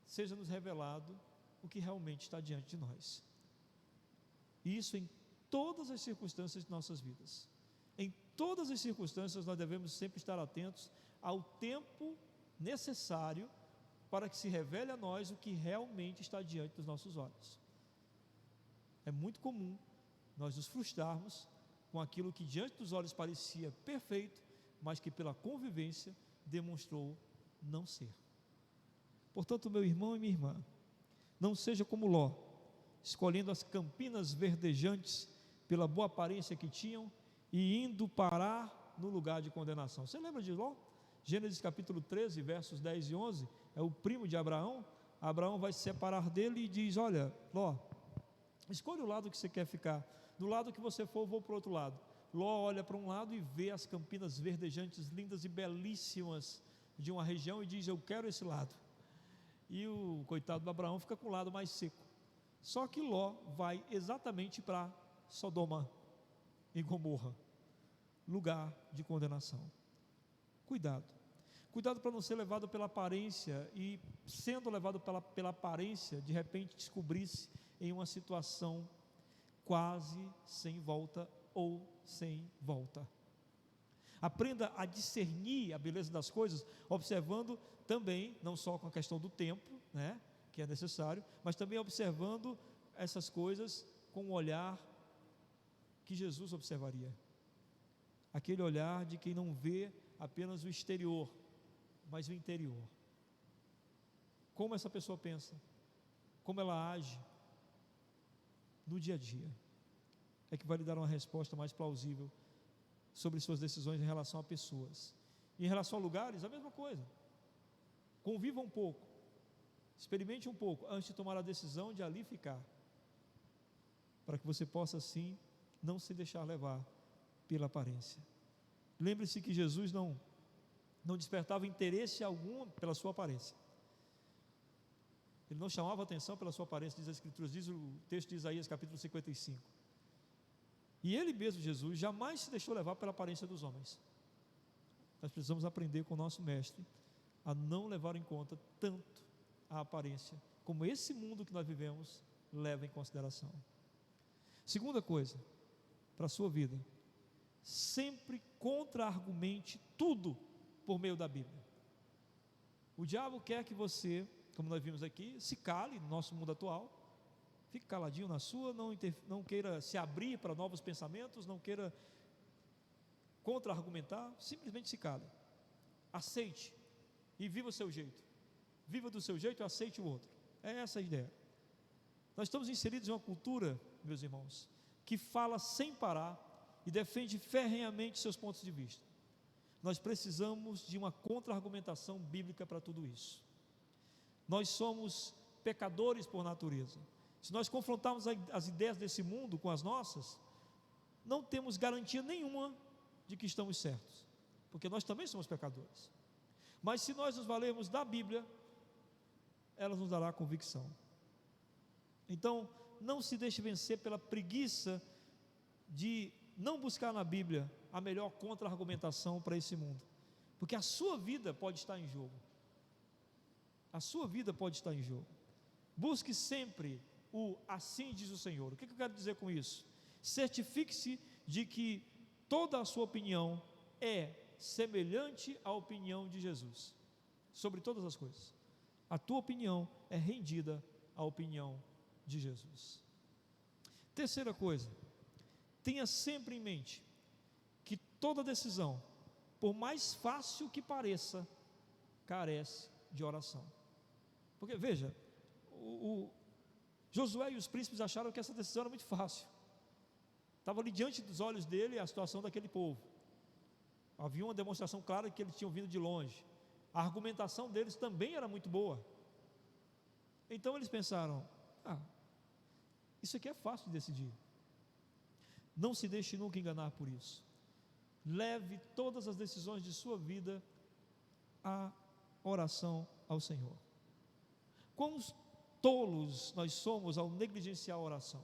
seja nos revelado o que realmente está diante de nós. E isso em todas as circunstâncias de nossas vidas. Em todas as circunstâncias nós devemos sempre estar atentos ao tempo necessário para que se revele a nós o que realmente está diante dos nossos olhos. É muito comum nós nos frustrarmos com aquilo que diante dos olhos parecia perfeito, mas que pela convivência demonstrou não ser. Portanto, meu irmão e minha irmã, não seja como Ló, escolhendo as campinas verdejantes pela boa aparência que tinham e indo parar no lugar de condenação. Você lembra de Ló? Gênesis capítulo 13, versos 10 e 11, é o primo de Abraão. Abraão vai se separar dele e diz: olha, Ló, escolha o lado que você quer ficar, do lado que você for, eu vou para o outro lado. Ló olha para um lado e vê as campinas verdejantes, lindas e belíssimas de uma região e diz: eu quero esse lado. E o coitado do Abraão fica com o lado mais seco. Só que Ló vai exatamente para Sodoma e Gomorra, lugar de condenação. Cuidado para não ser levado pela aparência, e sendo levado pela aparência, de repente descobrir-se em uma situação quase sem volta ou sem volta. Aprenda a discernir a beleza das coisas, observando também, não só com a questão do tempo, né, que é necessário, mas também observando essas coisas com o olhar que Jesus observaria. Aquele olhar de quem não vê apenas o exterior, mas o interior. Como essa pessoa pensa, como ela age no dia a dia, é que vai lhe dar uma resposta mais plausível sobre suas decisões em relação a pessoas. E em relação a lugares, a mesma coisa. Conviva um pouco, experimente um pouco antes de tomar a decisão de ali ficar, para que você possa assim não se deixar levar pela aparência. Lembre-se que Jesus não despertava interesse algum pela sua aparência. Ele não chamava atenção pela sua aparência, diz a Escritura, diz o texto de Isaías capítulo 55. E ele mesmo, Jesus, jamais se deixou levar pela aparência dos homens. Nós precisamos aprender com o nosso mestre a não levar em conta tanto a aparência, como esse mundo que nós vivemos leva em consideração. Segunda coisa, para a sua vida: sempre contra-argumente tudo por meio da Bíblia. O diabo quer que você como nós vimos aqui, se cale no nosso mundo atual, fique caladinho na sua, não queira se abrir para novos pensamentos, não queira contra-argumentar, simplesmente se cale, aceite e viva o seu jeito, viva do seu jeito e aceite o outro, é essa a ideia. Nós estamos inseridos em uma cultura, meus irmãos, que fala sem parar e defende ferrenhamente seus pontos de vista. Nós precisamos de uma contra-argumentação bíblica para tudo isso. Nós somos pecadores por natureza. Se nós confrontarmos as ideias desse mundo com as nossas, não temos garantia nenhuma de que estamos certos, porque nós também somos pecadores. Mas se nós nos valermos da Bíblia, ela nos dará convicção. Então, não se deixe vencer pela preguiça de não buscar na Bíblia a melhor contra-argumentação para esse mundo, porque a sua vida pode estar em jogo. A sua vida pode estar em jogo. Busque sempre o assim diz o Senhor. O que eu quero dizer com isso? Certifique-se de que toda a sua opinião é semelhante à opinião de Jesus sobre todas as coisas. A tua opinião é rendida à opinião de Jesus. Terceira coisa, tenha sempre em mente que toda decisão, por mais fácil que pareça, carece de oração. Porque veja, Josué e os príncipes acharam que essa decisão era muito fácil. Estava ali diante dos olhos dele a situação daquele povo. Havia uma demonstração clara que eles tinham vindo de longe. A argumentação deles também era muito boa. Então eles pensaram: isso aqui é fácil de decidir. Não se deixe nunca enganar por isso. Leve todas as decisões de sua vida à oração ao Senhor. Quão tolos nós somos ao negligenciar a oração.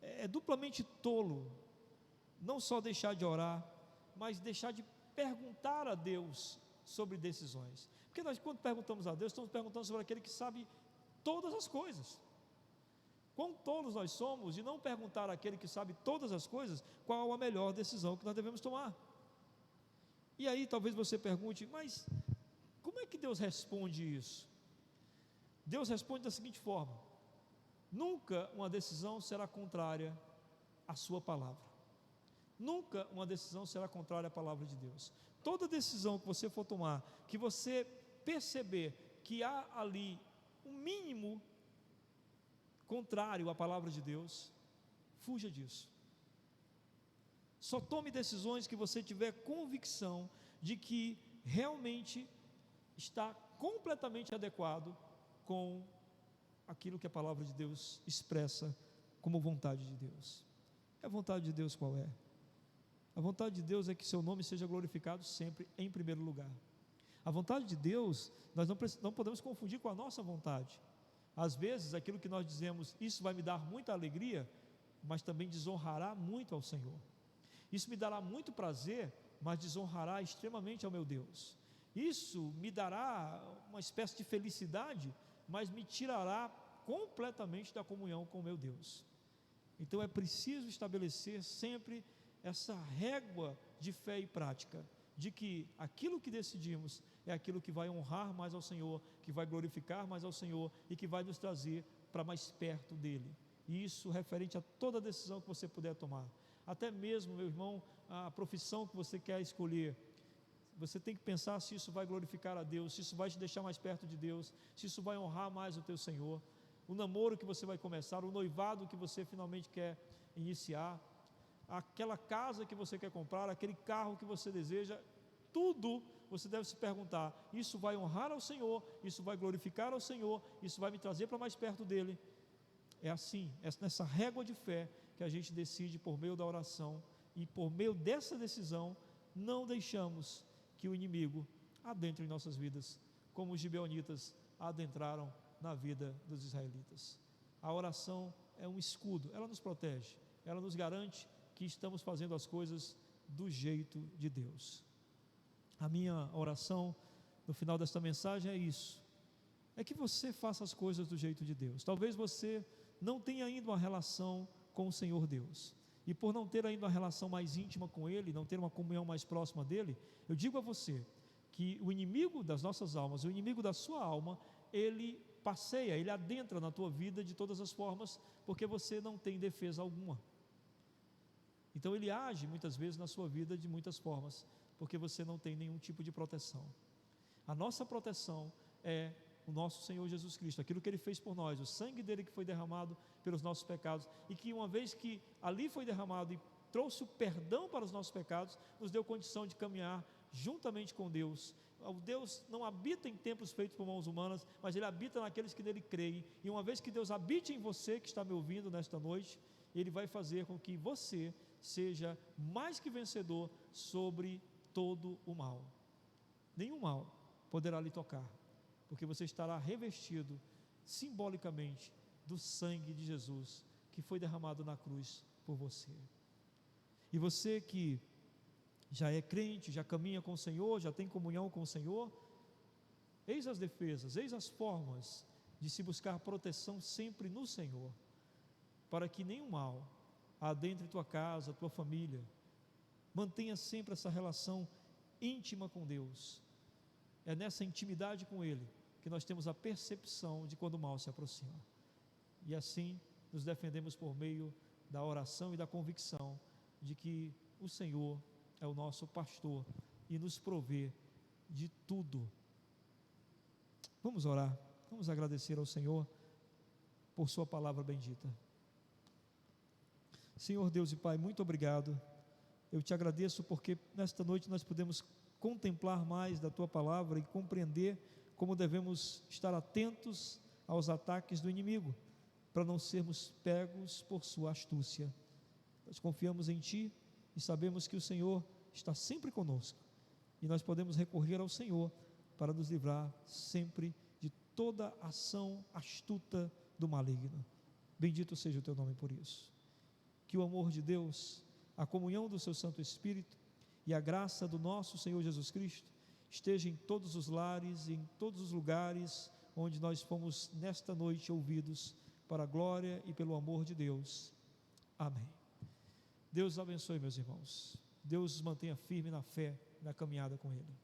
É duplamente tolo não só deixar de orar, mas deixar de perguntar a Deus sobre decisões. Porque nós, quando perguntamos a Deus, estamos perguntando sobre aquele que sabe todas as coisas. Quão tolos nós somos de não perguntar àquele que sabe todas as coisas qual a melhor decisão que nós devemos tomar. E aí talvez você pergunte: mas como é que Deus responde isso? Deus responde da seguinte forma: nunca uma decisão será contrária à sua palavra. Nunca uma decisão será contrária à palavra de Deus. Toda decisão que você for tomar, que você perceber que há ali um mínimo contrário à palavra de Deus, fuja disso. Só tome decisões que você tiver convicção de que realmente está completamente adequado com aquilo que a palavra de Deus expressa como vontade de Deus. E a vontade de Deus qual é? A vontade de Deus é que seu nome seja glorificado sempre em primeiro lugar. A vontade de Deus, nós não podemos confundir com a nossa vontade. Às vezes aquilo que nós dizemos, isso vai me dar muita alegria, mas também desonrará muito ao Senhor. Isso me dará muito prazer, mas desonrará extremamente ao meu Deus. Isso me dará uma espécie de felicidade, mas me tirará completamente da comunhão com o meu Deus. Então é preciso estabelecer sempre essa régua de fé e prática, de que aquilo que decidimos é aquilo que vai honrar mais ao Senhor, que vai glorificar mais ao Senhor e que vai nos trazer para mais perto dEle. E isso referente a toda decisão que você puder tomar. Até mesmo, meu irmão, a profissão que você quer escolher, você tem que pensar se isso vai glorificar a Deus, se isso vai te deixar mais perto de Deus, se isso vai honrar mais o teu Senhor. O namoro que você vai começar, o noivado que você finalmente quer iniciar, aquela casa que você quer comprar, aquele carro que você deseja, tudo você deve se perguntar: isso vai honrar ao Senhor, isso vai glorificar ao Senhor, isso vai me trazer para mais perto dEle? É assim, é nessa régua de fé que a gente decide por meio da oração, e por meio dessa decisão não deixamos que o inimigo adentre em nossas vidas, como os gibeonitas adentraram na vida dos israelitas. A oração é um escudo, ela nos protege, ela nos garante que estamos fazendo as coisas do jeito de Deus. A minha oração no final desta mensagem é isso: é que você faça as coisas do jeito de Deus. Talvez você não tenha ainda uma relação com o Senhor Deus, e por não ter ainda uma relação mais íntima com Ele, não ter uma comunhão mais próxima dEle, eu digo a você que o inimigo das nossas almas, o inimigo da sua alma, ele passeia, ele adentra na tua vida de todas as formas, porque você não tem defesa alguma. Então ele age muitas vezes na sua vida de muitas formas, porque você não tem nenhum tipo de proteção. A nossa proteção é o nosso Senhor Jesus Cristo, aquilo que Ele fez por nós, o sangue dele que foi derramado pelos nossos pecados, e que uma vez que ali foi derramado e trouxe o perdão para os nossos pecados, nos deu condição de caminhar juntamente com Deus. O Deus não habita em templos feitos por mãos humanas, mas Ele habita naqueles que nele creem, e uma vez que Deus habite em você, que está me ouvindo nesta noite, Ele vai fazer com que você seja mais que vencedor sobre todo o mal. Nenhum mal poderá lhe tocar, porque você estará revestido simbolicamente do sangue de Jesus, que foi derramado na cruz por você. E você que já é crente, já caminha com o Senhor, já tem comunhão com o Senhor, eis as defesas, eis as formas de se buscar proteção sempre no Senhor, para que nenhum mal adentre tua casa, tua família. Mantenha sempre essa relação íntima com Deus. É nessa intimidade com Ele que nós temos a percepção de quando o mal se aproxima, e assim nos defendemos por meio da oração e da convicção de que o Senhor é o nosso pastor e nos provê de tudo. Vamos orar, vamos agradecer ao Senhor por sua palavra bendita. Senhor Deus e Pai, muito obrigado. Eu te agradeço porque nesta noite nós podemos contemplar mais da tua palavra e compreender como devemos estar atentos aos ataques do inimigo, para não sermos pegos por sua astúcia. Nós confiamos em Ti e sabemos que o Senhor está sempre conosco, e nós podemos recorrer ao Senhor para nos livrar sempre de toda ação astuta do maligno. Bendito seja o Teu nome por isso. Que o amor de Deus, a comunhão do Seu Santo Espírito e a graça do nosso Senhor Jesus Cristo esteja em todos os lares e em todos os lugares onde nós fomos nesta noite ouvidos, para a glória e pelo amor de Deus. Amém. Deus abençoe, meus irmãos. Deus os mantenha firme na fé, na caminhada com Ele.